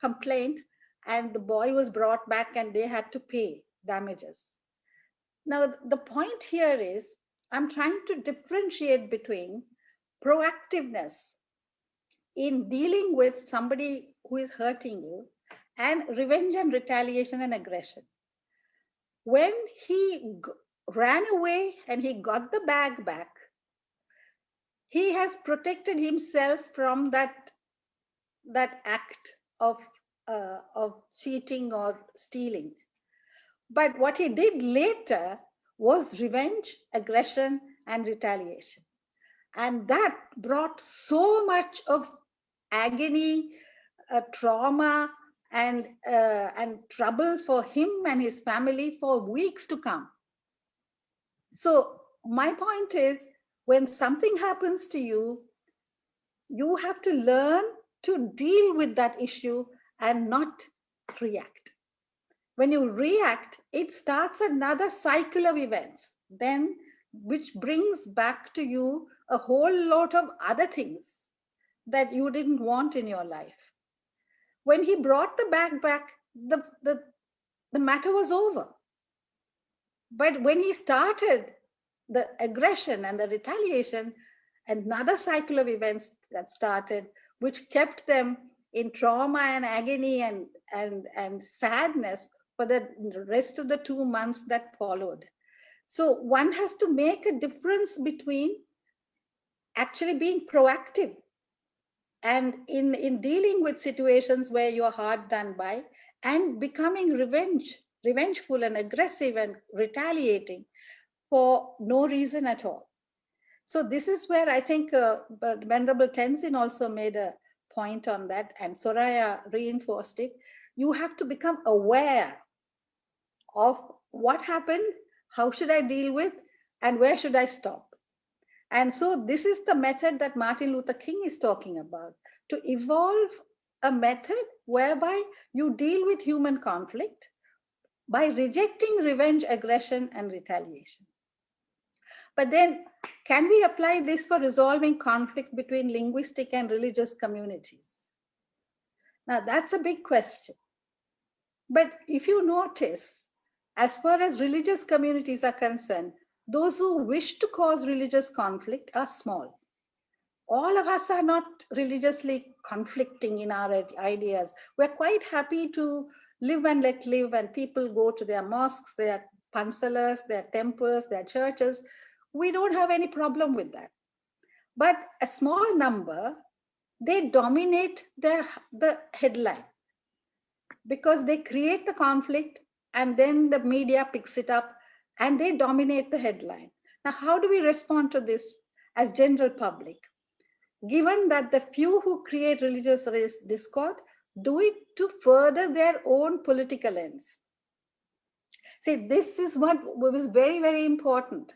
Speaker 3: complaint, and the boy was brought back and they had to pay damages. Now, the point here is I'm trying to differentiate between proactiveness in dealing with somebody who is hurting you and revenge and retaliation and aggression. When he ran away and he got the bag back, he has protected himself from that act of cheating or stealing. But what he did later was revenge, aggression, and retaliation. And that brought so much of agony, trauma, and trouble for him and his family for weeks to come. So my point is, when something happens to you, you have to learn to deal with that issue and not react. When you react, it starts another cycle of events, then which brings back to you a whole lot of other things that you didn't want in your life. When he brought the bag back, the matter was over. But when he started the aggression and the retaliation, another cycle of events that started, which kept them in trauma and agony and sadness for the rest of the 2 months that followed. So one has to make a difference between actually being proactive and in dealing with situations where you're hard done by, and becoming revengeful and aggressive and retaliating for no reason at all. So this is where I think Venerable Tenzin also made a point on that, and Soraya reinforced it. You have to become aware of what happened, how should I deal with, and where should I stop. And so this is the method that Martin Luther King is talking about, to evolve a method whereby you deal with human conflict by rejecting revenge, aggression, and retaliation. But then, can we apply this for resolving conflict between linguistic and religious communities? Now, that's a big question. But if you notice, as far as religious communities are concerned, those who wish to cause religious conflict are small. All of us are not religiously conflicting in our ideas. We're quite happy to live and let live, and people go to their mosques, their pansalas, their temples, their churches. We don't have any problem with that. But a small number, they dominate the headline. because they create the conflict and then the media picks it up and they dominate the headline. Now, how do we respond to this as general public? Given that the few who create religious discord do it to further their own political ends. See, this is what was very, very important.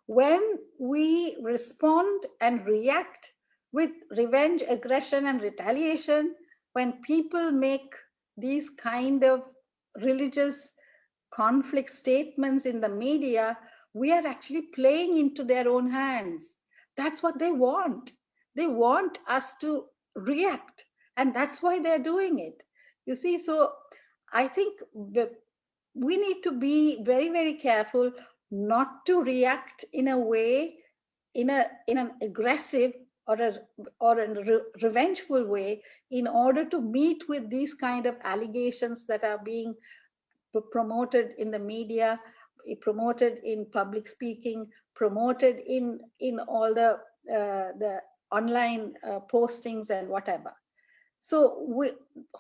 Speaker 3: When we respond and react with revenge, aggression, and retaliation, when people make these kind of religious conflict statements in the media, we are actually playing into their own hands. That's what they want. They want us to react, and that's why they're doing it. You see, so I think we need to be very, very careful not to react in a way, in an aggressive or a revengeful way, in order to meet with these kind of allegations that are being promoted in the media, promoted in public speaking, promoted in all the online postings and whatever. So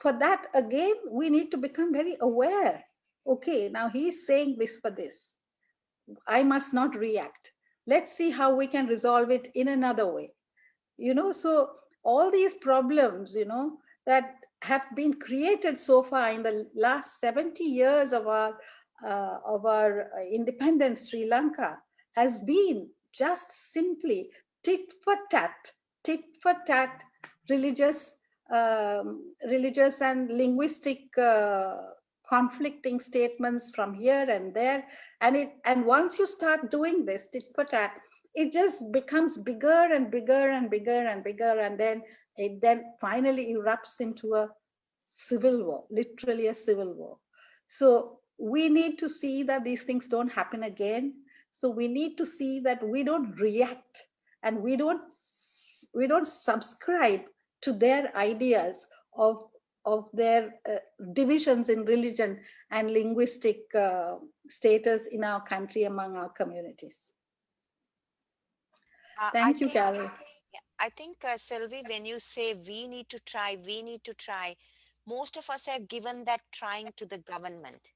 Speaker 3: for that, again, we need to become very aware. Okay, now he's saying this for this. I must not react. Let's see how we can resolve it in another way. So all these problems, that have been created so far in the last 70 years of our independent Sri Lanka has been just simply tit for tat, religious and linguistic conflicting statements from here and there. And once you start doing this tit for tat, it just becomes bigger and bigger and bigger and bigger, and then it finally erupts into a civil war, literally a civil war. So we need to see that these things don't happen again. So we need to see that we don't react and we don't subscribe to their ideas of their divisions in religion and linguistic status in our country, among our communities. Thank you, Carol.
Speaker 4: I think, Selvi, when you say we need to try, most of us have given that trying to the government.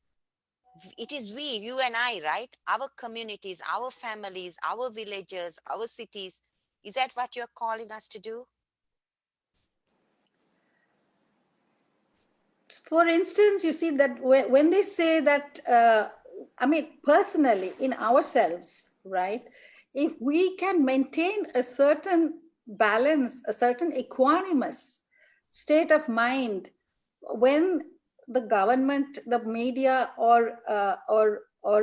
Speaker 4: It is we, you and I, right? Our communities, our families, our villages, our cities. Is that what you're calling us to do?
Speaker 3: For instance, you see that when they say that, personally, in ourselves, right? If we can maintain a certain balance, a certain equanimous state of mind, when the government, the media, or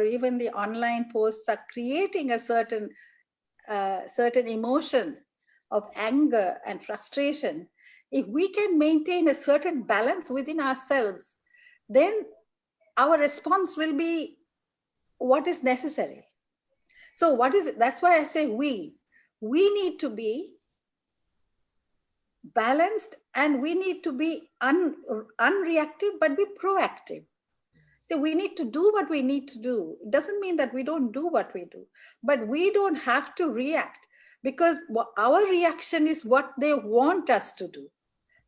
Speaker 3: even the online posts are creating a certain emotion of anger and frustration, if we can maintain a certain balance within ourselves, then our response will be what is necessary. So that's why I say we need to be balanced, and we need to be unreactive, but be proactive. So we need to do what we need to do. It doesn't mean that we don't do what we do, but we don't have to react, because our reaction is what they want us to do.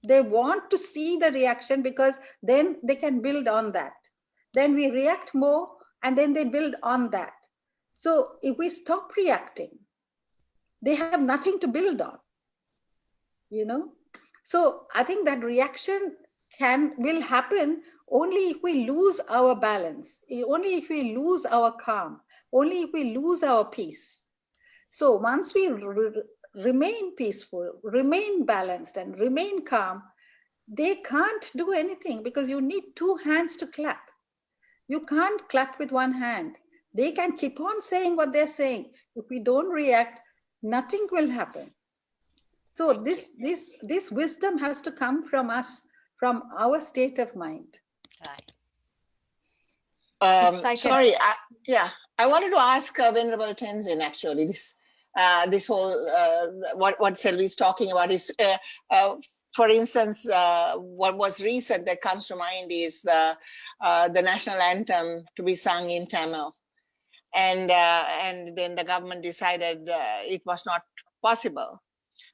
Speaker 3: They want to see the reaction, because then they can build on that. Then we react more, and then they build on that. So if we stop reacting, they have nothing to build on, So I think that reaction will happen only if we lose our balance, only if we lose our calm, only if we lose our peace. So once we remain peaceful, remain balanced, and remain calm, they can't do anything, because you need two hands to clap. You can't clap with one hand. They can keep on saying what they're saying. If we don't react, nothing will happen. So this wisdom has to come from us, from our state of mind.
Speaker 4: Right.
Speaker 1: Sorry, I wanted to ask Venerable Tenzin, actually, this whole, what Selvi is talking about is, for instance, what was recent that comes to mind is the national anthem to be sung in Tamil. And then the government decided it was not possible.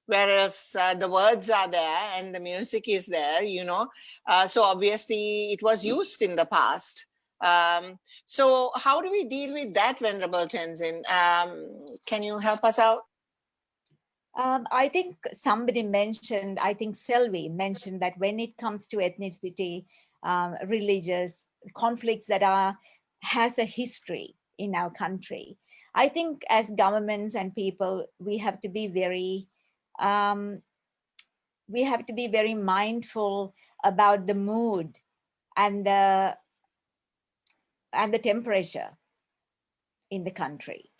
Speaker 1: whereas the words are there and the music is there, so obviously it was used in the past. So how do we deal with that, Venerable Tenzin? Can you help us out?
Speaker 2: I think somebody mentioned, I think Selvi mentioned that when it comes to ethnicity, religious conflicts that has a history in our country, I think as governments and people, we have to be very mindful about the mood and the temperature in the country.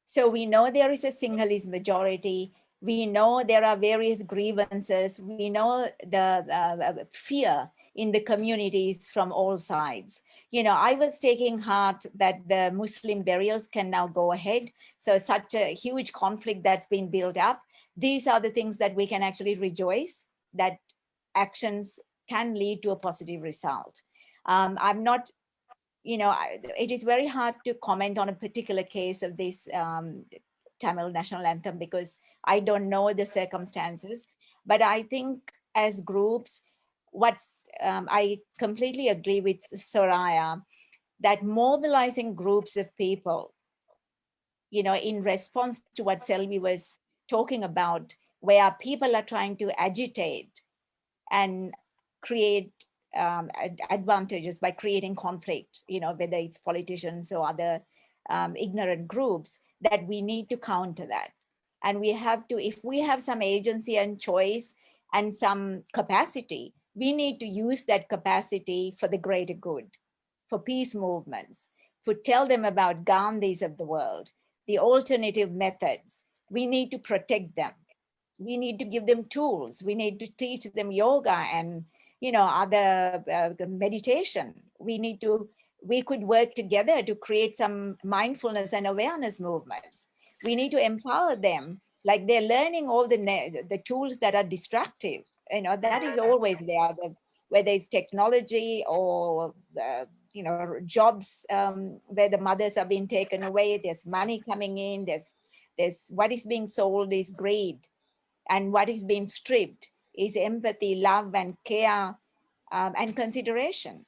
Speaker 2: So we know there is a Sinhalese majority. We know there are various grievances. We know the fear in the communities from all sides. I was taking heart that the Muslim burials can now go ahead. So such a huge conflict that's been built up. These are the things that we can actually rejoice that actions can lead to a positive result. I'm not it is very hard to comment on a particular case of this Tamil national anthem because I don't know the circumstances. But I think as groups, I completely agree with Soraya that mobilizing groups of people, in response to what Selvi was talking about, where people are trying to agitate and create advantages by creating conflict, whether it's politicians or other ignorant groups, that we need to counter that. And we have to, if we have some agency and choice and some capacity, we need to use that capacity for the greater good, for peace movements, for tell them about Gandhis of the world, the alternative methods. We need to protect them. We need to give them tools. We need to teach them yoga and other meditation. We could work together to create some mindfulness and awareness movements. We need to empower them, like they're learning all the tools that are destructive. That is always there, whether it's technology or jobs where the mothers are being taken away. There's money coming in. There's what is being sold is greed. And what is being stripped is empathy, love, and care, and consideration.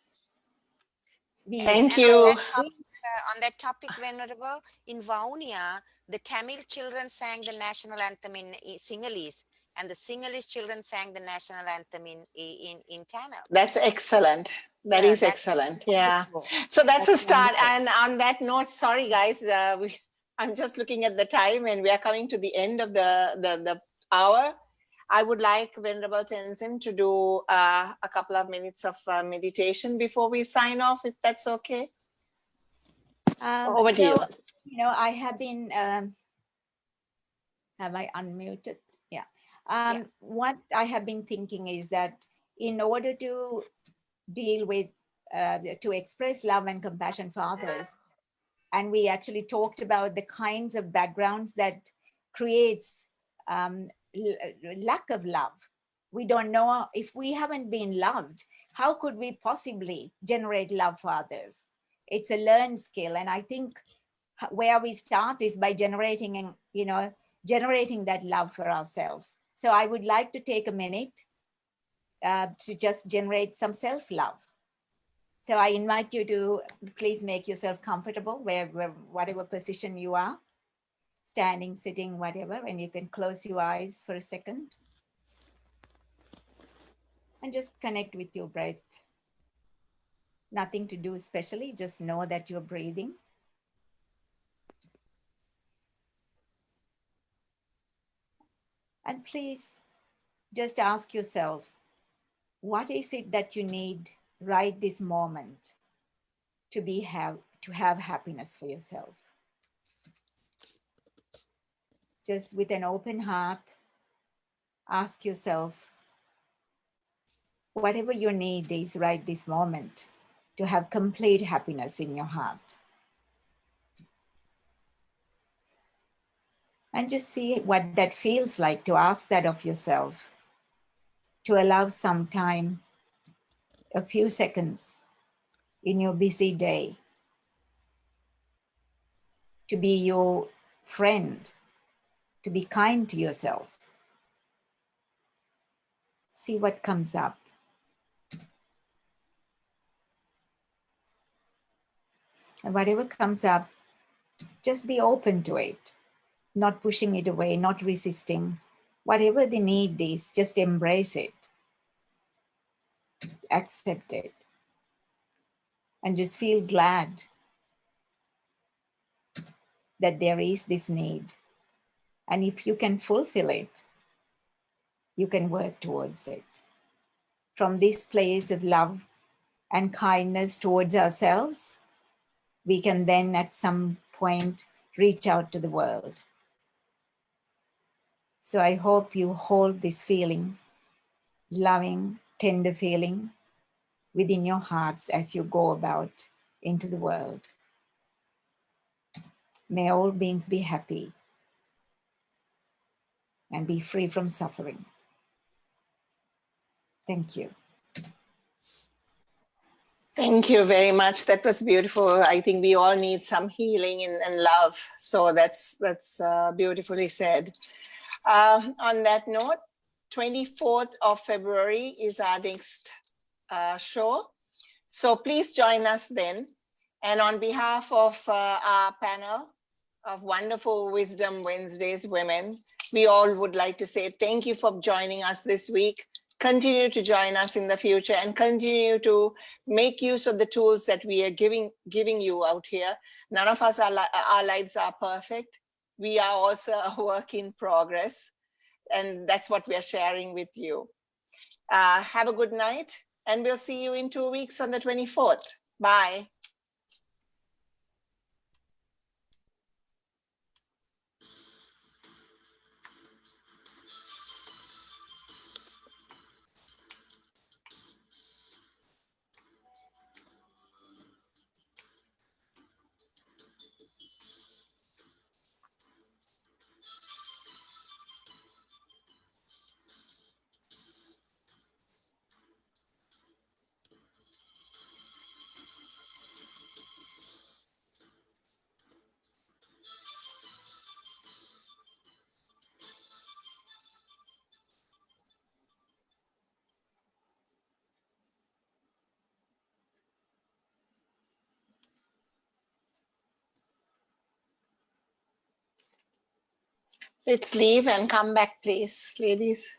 Speaker 1: Thank
Speaker 4: And on
Speaker 1: you.
Speaker 4: that topic, Venerable, in Vaunia, the Tamil children sang the national anthem in Sinhalese, and the Sinhalese children sang the national anthem in Tamil.
Speaker 1: That's excellent. That is excellent. Yeah. So that's a start.
Speaker 2: Wonderful.
Speaker 1: And on that note, sorry guys, I'm just looking at the time and we are coming to the end of the hour. I would like Venerable Tenzin to do a couple of minutes of meditation before we sign off, if that's okay. Over to you.
Speaker 2: I have been, have I unmuted? Yeah. What I have been thinking is that in order to deal with, to express love and compassion for others, and we actually talked about the kinds of backgrounds that creates lack of love. We don't know if we haven't been loved, how could we possibly generate love for others? It's a learned skill. And I think where we start is by generating that love for ourselves. So I would like to take a minute to just generate some self-love. So I invite you to please make yourself comfortable whatever position you are, standing, sitting, whatever, and you can close your eyes for a second and just connect with your breath. Nothing to do especially, just know that you're breathing. And please just ask yourself, what is it that you need right this moment to have happiness for yourself? Just with an open heart, ask yourself, whatever your need is right this moment to have complete happiness in your heart. And just see what that feels like to ask that of yourself, to allow some time, a few seconds in your busy day, to be your friend, to be kind to yourself, See what comes up. And whatever comes up, just be open to it, not pushing it away, not resisting. Whatever the need is, just embrace it, accept it, and just feel glad that there is this need. And if you can fulfill it, you can work towards it. From this place of love and kindness towards ourselves, we can then at some point reach out to the world. So I hope you hold this feeling, loving, tender feeling within your hearts as you go about into the world. May all beings be happy and be free from suffering. Thank you.
Speaker 1: Thank you very much. That was beautiful. I think we all need some healing and love. So that's beautifully said. On that note, 24th of February is our next show. So please join us then. And on behalf of our panel of wonderful Wisdom Wednesdays women, we all would like to say thank you for joining us this week. Continue to join us in the future and continue to make use of the tools that we are giving you out here. None of us, our lives are perfect. We are also a work in progress. And that's what we are sharing with you. Have a good night, and we'll see you in 2 weeks on the 24th. Bye. Let's leave and come back, please, ladies.